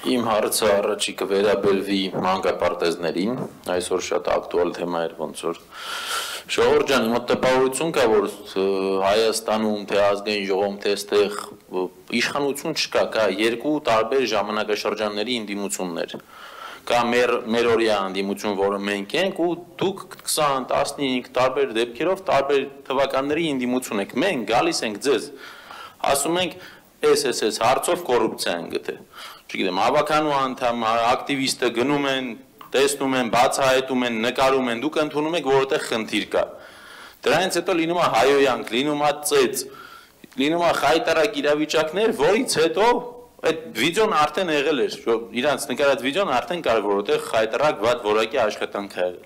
Իմ հարցը առաջի կվերաբերվի մանկապարտեզներին, այսօր շատ ակտուալ թեմա էր ոնց որ Ժողովուրդ ջան, իմ տպավորություն կա, որ Հայաստանում, թե ազգային ժողովում, թե այստեղ իշխանություն չկա, կա երկու տարբեր ժամանակաշրջանների ընդդիմություններ։ Կա մերօրյա ընդդիմություն, որը մենք ենք, ու դուք 20-15 տարբեր դեպքերով տարբեր թվականների ընդդիմություն եք։ Մենք գալիս ենք ձեզ, ասում ենք, այս հարցով կոռուպցիա են գտել։ Չգիտեմ, հավաքանու անդամ, ակտիվիստը գնում են, տեսնում են, բացահայտում են, նկարում են, դուք ընդունում եք, որովհետև խնդիր կա։ Դրանից հետո լինում է հայոյանք, լինում է ծեծ, լինում է խայտարակ իրավիճակներ, որից հետո այդ վիդեոն արդեն եղել էր, իրանց նկարած վիդեոն արդեն կար, որովհետև խայտարակ վատ որակի աշխատանք է եղել։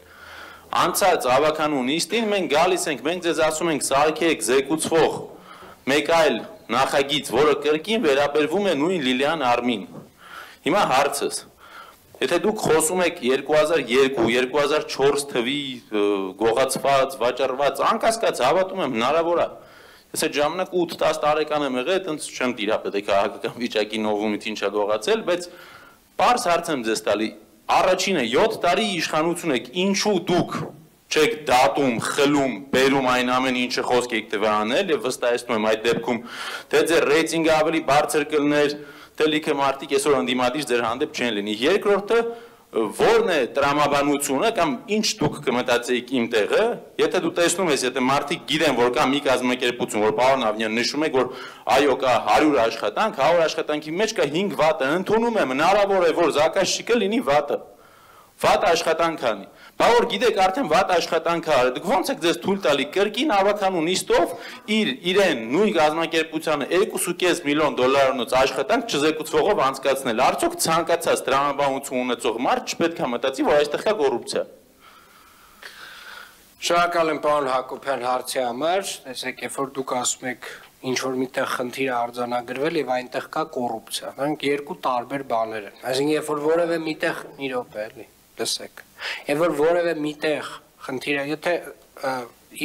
Անցած հավաքանու նիստին մենք գալիս ենք, մենք ձեզ ասում ենք, սարքեք զեկուցվող մեկ այլ նախագիծ, որը կրկին վերաբերվում է նույն Լիլիան Արմին։ Հիմա հարցս, եթե դուք խոսում եք 2002-2004 թվի գողացված, վաճառված, անկասկած հավատում եմ, հնարավոր է։ Ես այդ ժամանակ 8-10 տարեկան եմ եղել, այտենց չեմ տիրապետել քաղաքական վիճակի նովումից ինչա գողացել, բայց պարզ հարց եմ ձեզ տալի, առաջինը 7 տարի իշխանություն եք, ինչու դուք չեք դատում, խլում, բերում այն ամեն ինչը խոսք եք տվել անել եւ վստահեցնում եմ այդ դեպքում թե ձեր ռեյտինգը ավելի բարձր կլներ, թե լիքը մարդիկ այսօր ընդդիմադիր ձեր հանդեպ չեն լինի։ Երկրորդը որն է տրամաբանությունը կամ ինչ դուք կմտածեիք իմ տեղը, եթե դու տեսնում ես, եթե մարդիկ գիտեն, որ կա մի կազմակերպություն, որ պարոն Ավնյան նշում եք, որ այո կա 100 աշխատանք, 100 աշխատանքի մեջ կա 5 վատը, ընդունում եմ, հնարավոր է, որ զակաշիկը լինի վատը։ Վատ աշխատանք անի։ Բա որ գիտեք արդեն վատ աշխատանք արել, դուք ոնց եք ձեզ թույլ տալի կրկին հավաքանու նիստով իրեն նույն կազմակերպությանը 2.5 միլիոն դոլարանոց աշխատանք չզեկուցվողով անցկացնել։ Արդյոք ցանկացած տրամաբանություն ունեցող մարդ չպետք է մտածի, որ այստեղ կա կոռուպցիա։ Շնորհակալ եմ պարոն Հակոբյան հարցի համար, տեսեք, երբ որ դուք ասում եք ինչ որ միտեղ խնդիր արձանագրվել եւ այնտեղ կա կոռուպցիա, դրանք երկու տարբեր բաներ են։ Այսինքն երբ որ որևէ միտեղ մի րոպե էլի, լսեք։ Եվ որ որևէ միտեղ խնդիր է, եթե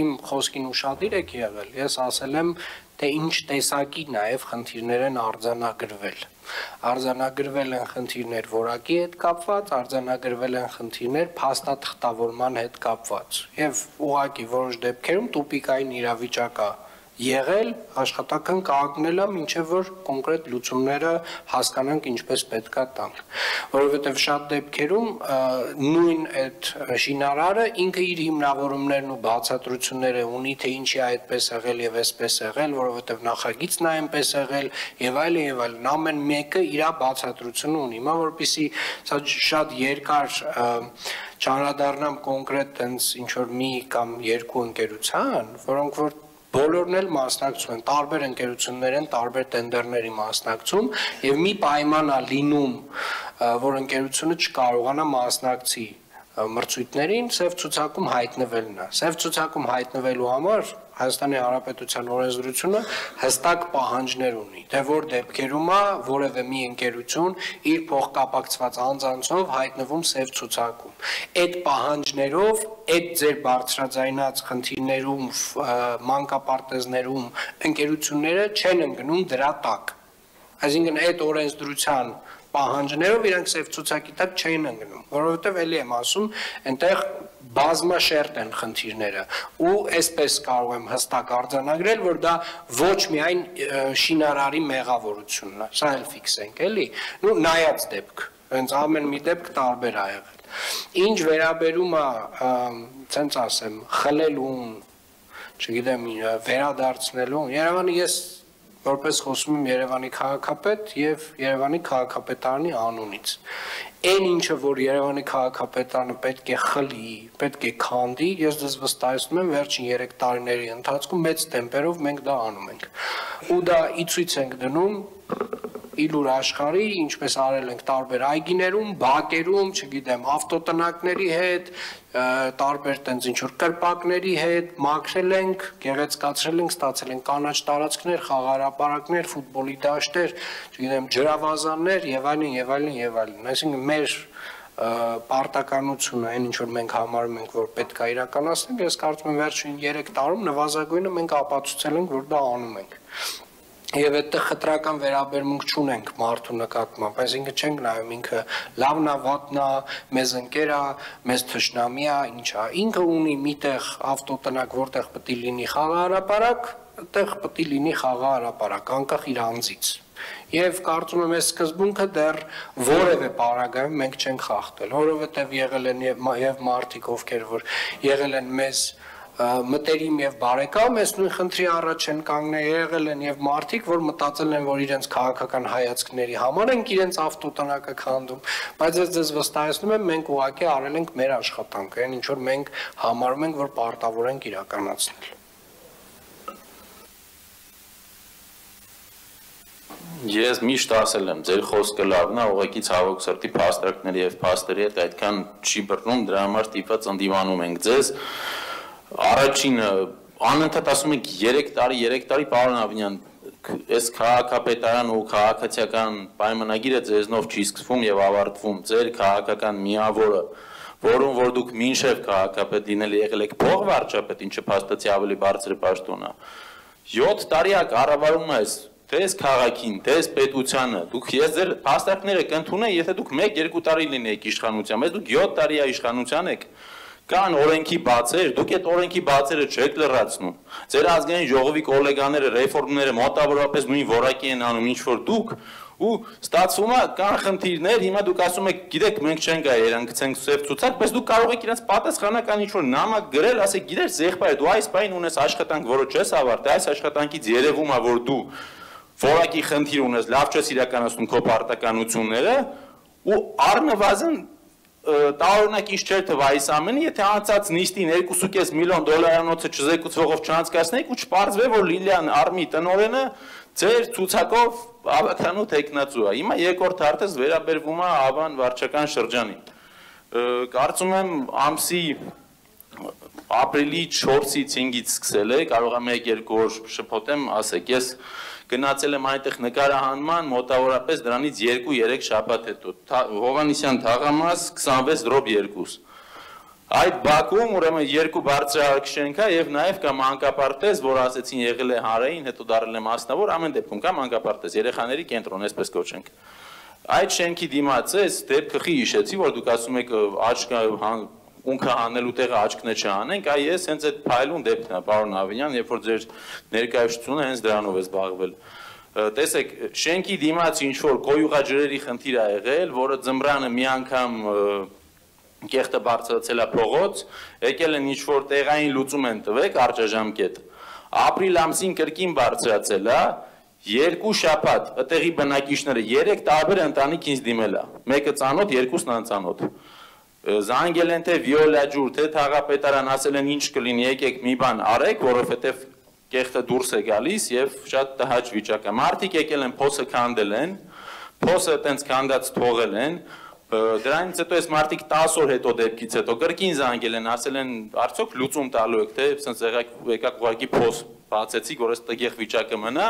իմ խոսքին ուշադիր եք եղել, ես ասել եմ, թե ինչ տեսակի նաև խնդիրներ են արձանագրվել։ Արձանագրվել են խնդիրներ որակի հետ կապված, արձանագրվել են խնդիրներ փաստաթղթավորման հետ կապված։ Եվ ուղղակի որոշ դեպքերում տուպիկային իրավիճակ է եղել, աշխատանքն կանգնել է, մինչև որ կոնկրետ լուծումները հասկանանք ինչպես պետք է տանք, որովհետև շատ դեպքերում նույն այդ շինարարը ինքը իր հիմնավորումներն ու բացատրությունները ունի, թե ինչի է այդպես եղել եւ այսպես եղել, որովհետև նախագիծն է այնպես եղել եւ այլն, ամեն մեկը իր բացատրությունը ունի, հիմա որպեսզի սա շատ երկար չանդրադառնամ կոնկրետ այնց ինչ որ մի կամ երկու ընկերության, որոնք որ բոլորն էլ մասնակցում են, տարբեր ընկերություններ են, տարբեր տենդերների մասնակցում եւ մի պայման է լինում, որ ընկերությունը չկարողանա մասնակցի մրցույթներին, սև ցուցակում հայտնվելն է։ Սև ցուցակում հայտնվելու համար Հայաստանի Հանրապետության օրենսդրությունը հստակ պահանջներ ունի, թե որ դեպքերում է որևէ մի ընկերություն իր փոխկապակցված անձանցով հայտնվում սև ցուցակում։ Այդ պահանջներով, այդ ձեր բարձրաձայնած խնդիրներում, մանկապարտեզներում ընկերությունները չեն ընկնում դրա տակ։ Այսինքն այդ օրենսդրության պահանջներով իրանք սև ցուցակի տակ չեն ընկնում, որովհետև էլի եմ ասում, այնտեղ բազմաշերտ են խնդիրները ու այսպես կարող եմ հստակ արձանագրել, որ դա ոչ միայն շինարարի մեղավորությունն է, սա էլ ֆիքսենք, էլի, ու նայած դեպք, հենց ամեն մի դեպք տարբեր է եղել։ Ինչ վերաբերում է, ցենց ասեմ, խլելուն, չգիտեմ, վերադարձնելուն, Երևանի ես որպես խոսում եմ Երևանի քաղաքապետ եւ Երևանի քաղաքապետարանի անունից։ Այն ինչը որ Երևանի քաղաքապետարանը պետք է խլի, պետք է քանդի, ես դες վստահեցնում եմ վերջին 3 տարիների ընթացքում մեծ տեմպերով մենք դա անում ենք։ Ու դա ի ցույց ենք դնում իլուր աշխարհի, ինչպես արել ենք տարբեր այգիներում, բակերում, չգիտեմ, ավտոտնակների հետ, տարբեր տենց ինչ որ կրպակների հետ, մաքրել ենք, գեղեցկացրել ենք, ստացել ենք կանաչ տարածքներ, խաղահրապարակներ, ֆուտբոլի դաշտեր, չգիտեմ, ջրավազաններ եւ այլն եւ այլն եւ այլն։ Այսինքն մեր պարտականությունը, այն ինչ որ մենք համարում ենք, որ պետք է իրականացնենք, ես կարծում եմ վերջին 3 տարում նվազագույնը մենք ապացուցել ենք, որ դա անում ենք։ Եվ այդտեղ խտրական վերաբերմունք չունենք մարդու նկատմամբ, այսինքն չենք նայում ինքը լավն է, վատն է, մեզ ընկեր է, մեզ թշնամի է, ինչ է։ Ինքը ունի միտեղ ավտոտնակ, որտեղ պետք է լինի խաղահարապարակ, այդտեղ պետք է լինի խաղահարապարակ, անկախ իր անձից։ Եվ կարծում եմ այս սկզբունքը դեռ որևէ պարագայում մենք չենք խախտել, որովհետև եղել են եւ մարդիկ, ովքեր որ եղել են մեզ մտերիմ եւ բարեկամ, այս նույն խնդրի առաջ են կանգնել, եղել են եւ մարդիկ, որ մտածել են, որ իրենց քաղաքական հայացքների համար են իրենց ավտոտնակը քանդում, բայց ես վստահեցնում եմ, մենք ուղղակի արել ենք մեր աշխատանքը, այն ինչ որ մենք համարում ենք, որ պարտավոր ենք իրականացնել։ Ես միշտ ասել եմ, ձեր խոսքը լավն է, ուղղակի ցավոք սրտի փաստարկների եւ փաստերի հետ այդքան չի բռնում, դրա համար ստիպված ընդդիմանում ենք ձեզ։ Առաջինը անընդհատ ասում եք 3 տարի պարոն Ավինյան, այս քաղաքապետարան ու քաղաքացիական պայմանագիրը ձեզնով չի սկսվում եւ ավարտվում, ձեր քաղաքական միավորը, որում որ դուք մինչեւ քաղաքապետ լինել եղել եք փող վարչապետ, ինչը փաստացի ավելի բարձր պաշտոն է, 7 տարի է կառավարում ես Դες քաղաքին, դες պետությանը, դուք ես ձեր փաստարկները կընդունեի, եթե դուք 1-2 տարի լինեիք իշխանության, բայց դուք 7 տարի իշխանության եք, կան օրենքի բացեր, դուք այդ օրենքի բացերը չեք լրացնում, ձեր ազգային ժողովի կոլեգաները, ռեֆորմները մոտավորապես նույն որակի են անում, ինչ որ դուք, ու ստացվում է կան խնդիրներ, հիմա դուք ասում եք, գիտեք, մենք չենք գա երան գցենք սև ցուցակ, բայց դուք կարող եք իրենց պատասխանական ինչ որ նամակ գրել, ասեք, գիտես, եղբայր, դու այս բան ունես աշխատանք, որը չես ավարտել, այս աշխատանքից երևում է, որ դու որակի խնդիր ունես, լավ չես իրականացնում քո պարտականությունները ու առնվազն տարօրինակ ինչ չէր թվա այս ամենը, եթե անցած նիստին 2.5 միլիոն դոլարանոցը չզեկուցողով չանցկացնեիք ու չպարզվե, որ Լիլիան Արմի տնօրենը ձեր ցուցակով ավականու տեխնացու է։ Հիմա երկրորդ հարցը վերաբերվում է Ավան վարչական շրջանին։ Կարծում եմ ամսի ապրիլի 4-ից 5-ից սկսել է, կարող եմ 1-2 օր շփոթեմ, ասեք, ես գնացել եմ այնտեղ նկարահանման, մոտավորապես դրանից 2-3 շաբաթ հետո, Հովհաննիսյան թաղամաս 26/2։ Այդ Բաքվում ուրեմն 2 բարձրահարկ շենք է եւ նաեւ կա մանկապարտեզ, որ ասեցին եղել է Հարային, հետո դարձել է մասնավոր, ամեն դեպքում կա մանկապարտեզ, երեխաների կենտրոն, այսպես կոչենք։ Այդ շենքի դիմաց էս դեպքը խի հիշեցի, որ դուք ասում եք աչքը ունքը հանելու տեղը աչքն է չհանենք, այ ես հենց այդ փայլուն դեպքն է, պարոն Ավինյան, երբ որ ձեր ներկայացությունը հենց դրանով է զբաղվել։ Տեսեք, շենքի դիմաց ինչ որ կոյուղաջրերի խնդիր է եղել, որը ձմռանը մի անգամ կեղտը բարձրացել է փողոց, եկել են ինչ որ տեղային լուծում են տվեք արջաժամկետ։ Ապրիլ ամսին կրկին բարձրացել է, 2 շաբաթ այդտեղի բնակիչները 3 տարբեր ընտանիք ինձ դիմել է։ Մեկը ծանոթ, երկուսն անծանոթ։ Զանգել են թե Վիոլա ջուր, թե թաղապետարան, ասել են ինչ կլինի, եկեք մի բան արեք, որովհետև կեղտը դուրս է գալիս եւ շատ տհաճ վիճակ է։ Մարդիկ եկել են փոսը քանդել են, փոսը այտենց քանդած թողել են, դրանից հետո այս մարդիկ 10 օր հետո դեպքից հետո կրկին զանգել են, ասել են արդյոք լուծում տալու եք, թե սենց եկակ ուղղակի փոս բացեցիք, որ այս տգեղ վիճակը մնա,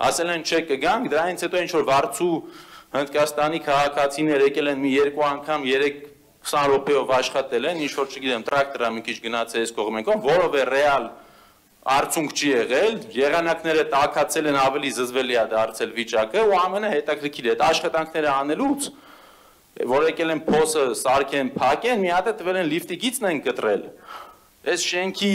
ասել են չէ կգանք, դրանից հետո ինչ որ Վարչու Հնդկաստանի քաղաքացիներ եկել են մի 2 անգամ 3 20 րոպեով աշխատել են, ինչ որ չգիտեմ, տրակտորա մի քիչ գնացել այս կողմենքով, որով է ռեալ արդյունք չի եղել, եղանակները տաքացել են, ավելի զզվելի է դարձել վիճակը ու ամենահետաքրքիրը այդ աշխատանքները անելուց, որ եկել են փոսը սարքեն, փակեն, մի հատ է տվել են լիֆտի գիծն են կտրել։ Այս շենքի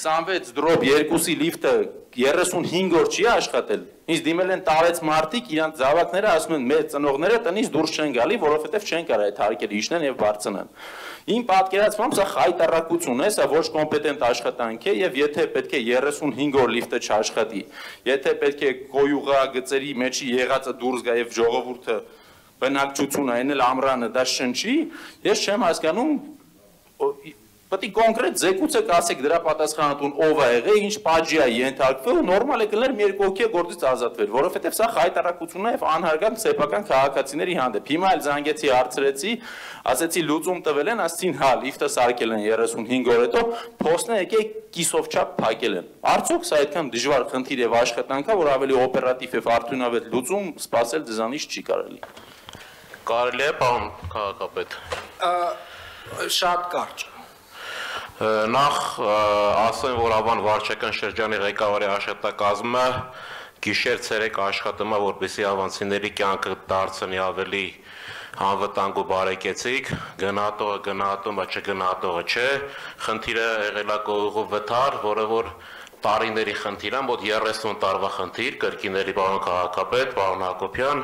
26/2-ի լիֆտը 35 օր չի աշխատել։ Ինձ դիմել են տարեց մարդիկ, իրանց զավակները ասում են մեր ծնողները տնից դուրս չեն գալի, որովհետև չեն կարող այդ հարկերը իջնեն եւ բարձրանան։ Իմ պատկերացմամբ սա խայտարակություն է, սա ոչ կոմպետենտ աշխատանք է եւ եթե պետք է 35 օր լիֆտը չաշխատի, եթե պետք է կոյուղա գծերի մեջի եղածը դուրս գա եւ ժողովուրդը բնակչությունը այնել ամռանը դա շնչի, ես չեմ հասկանում Պետք է կոնկրետ զեկուցեք ասեք դրա պատասխանատուն ով է եղել, ինչ պատժի է ենթարկվել ու նորմալ է կլներ մի երկու հոգի գործից ազատվել, որովհետև սա խայտարակություն է եւ անհարգանք սեփական քաղաքացիների հանդեպ։ Հիմա էլ զանգեցի, հարցրեցի, ասեցի լուծում տվել են, ասեցին հա, լիֆտը սարքել են 35 օր հետո, փոստն է եկել կիսով չափ փակել են։ Արդյոք սա այդքան դժվար խնդիր եւ աշխատանք է, որ ավելի օպերատիվ եւ արդյունավետ լուծում սպասել դզանից չի կարելի։ Կարելի է, պարոն քաղաքապետ։ Շատ կարճ։ Նախ ասեմ, որ Ավան վարչական շրջանի ղեկավարի աշխատակազմը գիշեր-ցերեկ աշխատում է, որպեսզի ավանցիների կյանքը դարձնի ավելի անվտանգ ու բարեկեցիկ, գնահատողը գնահատում է, չգնահատողը չէ, խնդիրը եղել է գողու վթար, որը որ տարիների խնդիր է, մոտ 30 տարվա խնդիր, կրկիների պարոն քաղաքապետ, պարոն Հակոբյան,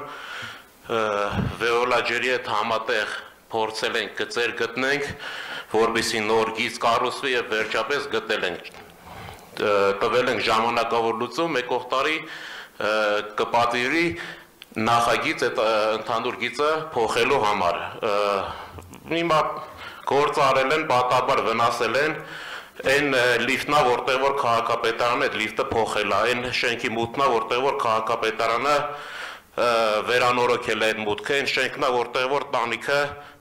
վեոլաջերի հետ համատեղ փորձել ենք գծեր գտնենք, որպեսզի նոր գիծ կառուցվի եւ վերջապես գտել ենք, տվել ենք ժամանակավոր լուծում, մեկող տարի կպատվիրի նախագիծ այդ ընդհանուր գիծը փոխելու համար։ Հիմա գործ արել են, պատահաբար վնասել են, այն լիֆտնա, որտեղ որ քաղաքապետարանը այդ լիֆտը փոխել է, այն շենքի մուտքն է, որտեղ որ քաղաքապետարանը վերանորոգել է այդ մուտքը, այն շենքն է, որտեղ որ տանիքը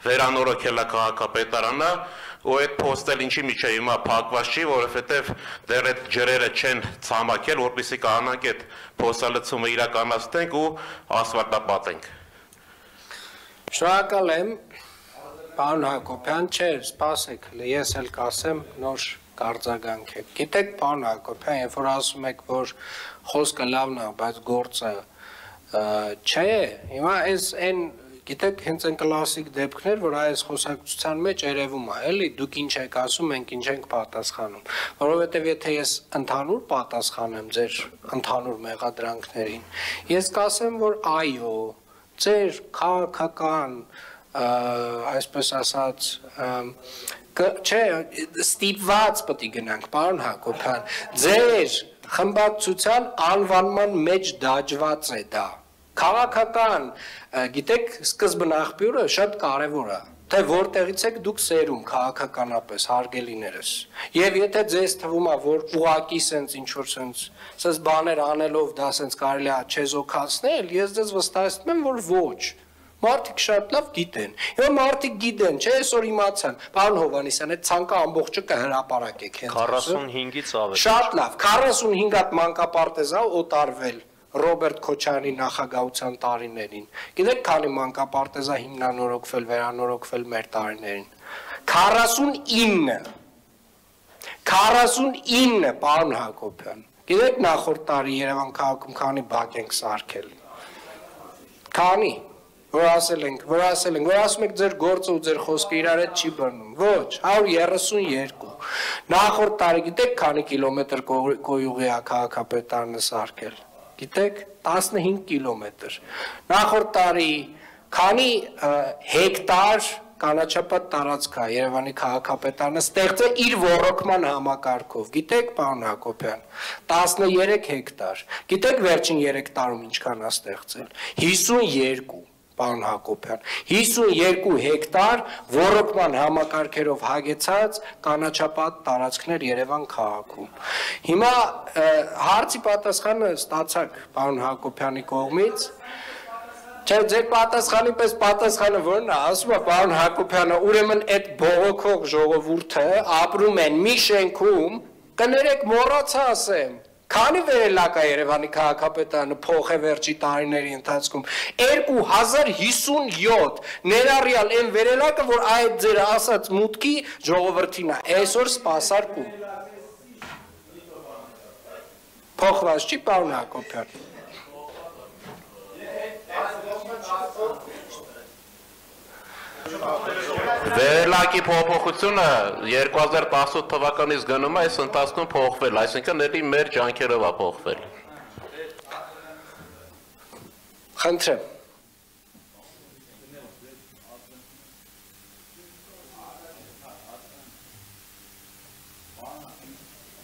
վերանորոգել է քաղաքապետարանը, ու այդ փոստել ինչի միջև հիմա փակված չի, որովհետև դեռ այդ ջրերը չեն ցամաքել, որպեսզի կարողանանք այդ փոստալցումը իրականացնենք ու ասֆալտապատենք։ Շնորհակալ եմ, պարոն Հակոբյան, չէ, սպասեք, ես էլ կասեմ նոր կարձագանք է։ Գիտեք, պարոն Հակոբյան, երբ որ ասում եք, որ խոսքը լավն է, բայց գործը չէ, հիմա այս այն գիտեք, հենց այն կլասիկ դեպքներ, որ այս խոսակցության մեջ երևում է, էլի, դուք ինչ եք ասում, մենք ինչ ենք պատասխանում, որովհետև եթե ես ընդհանուր պատասխանեմ ձեր ընդհանուր մեղադրանքներին, ես կասեմ, որ այո, ձեր քաղաքական, այսպես ասած, չէ, ստիպված պետք է գնանք, պարոն Հակոբյան, ձեր խմբակցության անվանման մեջ դաջված է դա։ Քաղաքական, գիտեք, սկզբնաղբյուրը շատ կարևոր է, թե որտեղից եք դուք սերում քաղաքականապես, հարգելիներս։ Եվ եթե ձեզ թվում է, որ ուղղակի սենց ինչ-որ սենց բաներ անելով դա սենց կարելի է չեզոքացնել, ես ձեզ վստահեցնում եմ, որ ոչ։ Մարդիկ շատ լավ գիտեն։ Եվ մարդիկ գիտեն, չէ, այսօր իմացան, պարոն Հովհաննիսյան, այդ ցանկը ամբողջը կհրապարակեք հենց։ 45-ից ավել։ Շատ լավ, 45 հատ մանկապարտեզ է օտարվել Ռոբերտ Քոչարյանի նախագահության տարիներին։ Գիտեք, քանի մանկապարտեզ է հիմնանորոգվել, վերանորոգվել մեր տարիներին։ 49, պարոն Հակոբյան։ Գիտեք, նախորդ տարի Երևան քաղաքում քանի բակ ենք սարքել։ Քանի, որ ասում եք ձեր գործը ու ձեր խոսքը իրար հետ չի բռնում։ Ոչ, 132։ Նախորդ տարի գիտեք, քանի կիլոմետր կոյուղի է քաղաքապետարանը սարքել։ Գիտեք, 15 կիլոմետր։ Նախորդ տարի քանի հեկտար կանաչապատ տարածք է Երևանի քաղաքապետարանը ստեղծել իր ոռոգման համակարգով։ Գիտեք, պարոն Հակոբյան, 13 հեկտար։ Գիտեք, վերջին 3 տարում ինչքան է ստեղծել։ 52, պարոն Հակոբյան, 52 հեկտար ոռոգման համակարգերով հագեցած կանաչապատ տարածքներ Երևան քաղաքում։ Հիմա հարցի պատասխանը ստացակ պարոն Հակոբյանի կողմից։ Չէ, ձեր պատասխանի պես պատասխանը որն է, ասում է պարոն Հակոբյանը, ուրեմն այդ բողոքող ժողովուրդը ապրում են մի շենքում, կներեք մոռացա ասեմ, քանի վերելակ է Երևանի քաղաքապետարանը փոխ է վերջի տարիների ընթացքում, 2057, ներառյալ այն վերելակը, որ այդ ձեր ասած մուտքի ժողովրդին է, այսօր սպասարկում։ Փոխված չի, պարոն Հակոբյան։ Վերելակի փոփոխությունը 2018 թվականից գնում է, այս ընթացքում փոխվել, այսինքն էլի մեր ջանքերով է փոխվել։ Խնդրեմ։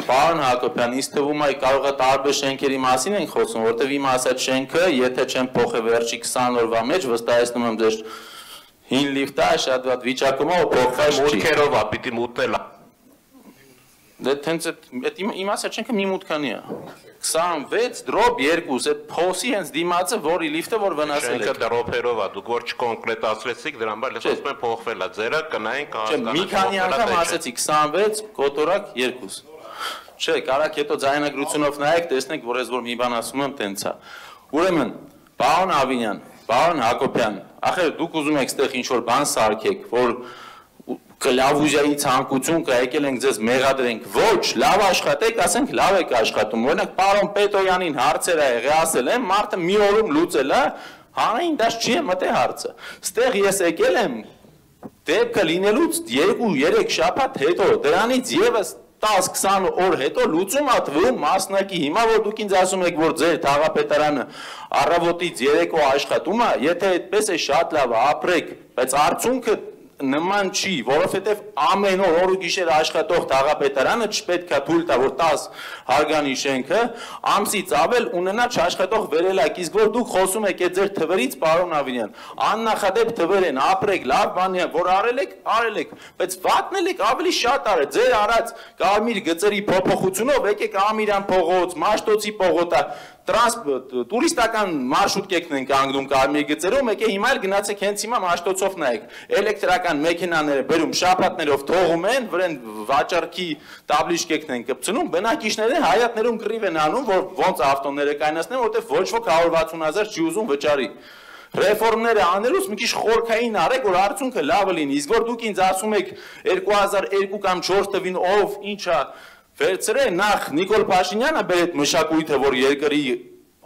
Պարոն Հակոբյան, ինձ թվում է կարող է տարբեր շենքերի մասին ենք խոսում, որտեղ իմ ասած շենքը, եթե չեմ փոխել վերջի 20 օրվա մեջ, վստահեցնում եմ ձեզ հին լիֆտը շատ վատ վիճակում է, փոխված չի։ Մուտքերով է, պիտի մուտնել։ Դե տենց այդ իմ ասած շենքը մի մուտքանի է։ 26/2, այդ փոսի հենց դիմացը, որի լիֆտը որ վնասել է։ Շենքը դրոփերով է, դուք որ չկոնկրետացրեցիք դրան, բայց ես ասում եմ փոխվել է, ձերը կնային կհասկանան։ Մի քանի անգամ ասեցի 26 կոտորակ 2։ Չէ, կարակ հետո ձայնագրությունով նայեք, տեսնեք, որ ես որ մի բան ասում եմ, տենց է։ Ուրեմն, պարոն Ավինյան, պարոն Հակոբյան, ախր դուք ուզում եք ստեղ ինչ որ բան սարքեք, որ կլավուզիայի ցանկություն կա, եկել ենք ձեզ մեղադրենք, ոչ, լավ աշխատեք, ասենք լավ եք աշխատում, օրինակ պարոն Պետոյանին հարցեր ա եղել, ասել եմ, մարդը մի օրում լուծել է, հանրային դաշ չի մտե հարցը, ստեղ ես եկել եմ, դեպքը լինելուց 2-3 շաբաթ հետո, դրանից եւս 10-20 օր հետո լուծում ա տվում մասնակի, հիմա որ դուք ինձ ասում եք, որ ձեր թաղապետարանը առավոտից երեկո աշխատում ա, եթե այդպես է շատ լավ ապրեք, բայց արդյունքը նման չի, որովհետև ամեն օր ու գիշեր աշխատող թաղապետարանը չպետք է թույլ տա, որ 10 հարգանի շենքը ամսից ավել ունենա չաշխատող վերելակ, իսկ որ դուք խոսում եք այդ ձեր թվերից, պարոն Ավինյան, աննախադեպ թվեր են, ապրեք, լավ բան է, որ արել եք, բայց վատնել եք ավելի շատ արել, ձեր արած Կարմիր գծերի փոփոխությունով եկեք Ամիրյան փողոց, Մաշտոցի փողոց, տուրիստական մարշրուտկերն են կանգնում Կարմիր գծերում, եկե հիմա էլ գնացեք հենց հիմա Մաշտոցով նայեք, էլեկտրական մեքենաները բերում շաբաթներով թողում են, վրան վաճառքի տաբլիշկերն են կպցնում, բնակիչները հայատներում կռիվ են անում, որ ոնց ավտոները կայնացնեն, որտեղ ոչ ոք 160,000 չի ուզում վճարի։ Ռեֆորմները անելուց մի քիչ խորքային արեք, որ արդյունքը լավը լինի, իսկ որ դուք ինձ ասում եք 2002 կամ 4 թվին ով ինչա վերցրե, նախ Նիկոլ Փաշինյանը բեր այդ մշակույթը, որ երկրի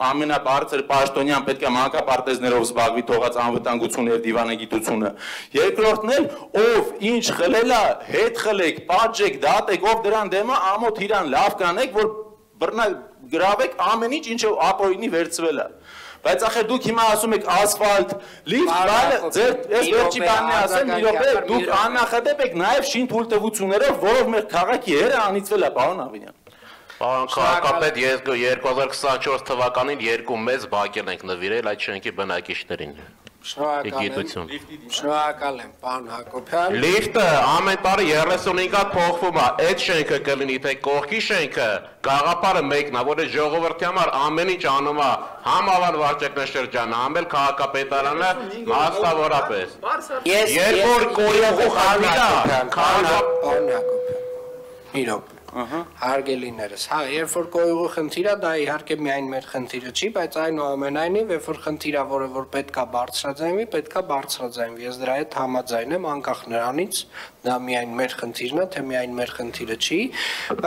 ամենաբարձր պաշտոնյան պետք է մանկապարտեզներով զբաղվի, թողած անվտանգությունը եւ դիվանագիտությունը։ Երկրորդն էլ ով ինչ խլել է, հետ խլեք, պատժեք, դատեք, ով դրան դեմ է, ամոթ իրան լավ կանեք, որ բռնա գրավեք ամեն ինչ, ինչը ապօրինի վերցվել է։ Բայց ախր դուք հիմա ասում եք ասֆալտ, լիֆտ, ձեր ես վերջի բանն ասեմ, մի րոպե, դուք աննախադեպ եք նաև շին թույլտվություններով, որով մեր քաղաքի հերը անիծվել է, պարոն Ավինյան։ Պարոն քաղաքապետ, 2024 թվականին 2 մեծ բակել ենք նվիրել այդ շենքի բնակիչներին։ Շնորհակալ եմ, պարոն Հակոբյան։ Լիֆտը ամեն տարի 35 հատ փոխվում է, այդ շենքը կլինի, թե կողքի շենքը, գաղափարը մեկն է, որ այդ ժողովրդի համար ամեն ինչ անում է, համ Ավան վարչակնաշրջանը, համ էլ քաղաքապետարանը մասնավորապես։ Երբ որ կոյողու խավիլա, պարոն Հակոբյան, մի րոպե։ Հարգելիներս, հա, երբ որ կոյողու խնդիրը, դա իհարկե միայն մեր խնդիրը չի, բայց այնուամենայնիվ, երբ որ խնդիրը, որը որ պետքա բարձրաձայնվի, ես դրա հետ համաձայն եմ, անկախ նրանից, դա միայն մեր խնդիրն է, թե միայն մեր խնդիրը չի,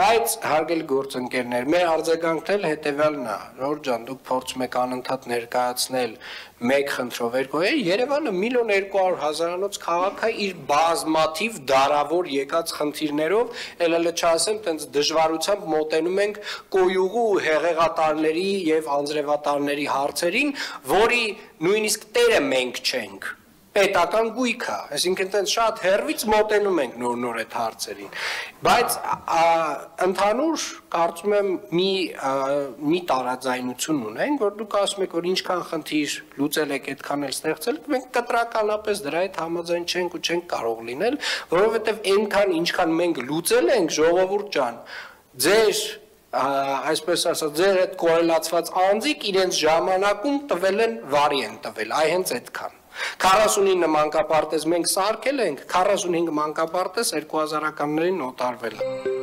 բայց հարգելի գործընկերներ, մեր արձագանքն էլ հետևյալն է, Ժորժ ջան, դուք փորձում եք անընդհատ ներկայացնել մեկ խնդրով երկու, Երևանը 1.200.000-անոց քաղաք է իր բազմաթիվ դարավոր եկած խնդիրներով, էլ չասեմ, տենց դժվարությամբ մոտենում ենք կոյուղու հեղեղատարների եւ անձրևատարների հարցերին, որի նույնիսկ տերը մենք չենք։ Պետական գույք է, այսինքն տենց շատ հեռվից մոտենում ենք նոր այդ հարցերին, բայց ընդհանուր կարծում եմ մի տարաձայնություն ունենք, որ դուք ասում եք, որ ինչքան խնդիր լուծել եք, այդքան էլ ստեղծել, մենք կտրականապես դրա հետ համաձայն չենք ու չենք կարող լինել, որովհետև այնքան ինչքան մենք լուծել ենք, ժողովուրդ ջան, ձեր այսպես ասած, ձեր այդ կորելացված անձիկ իրենց ժամանակում տվել են, վարի են տվել, այ հենց այդքան։ 49 մանկապարտեզ մենք սարքել ենք, 45 մանկապարտեզ 2000-ականներին օտարվել է։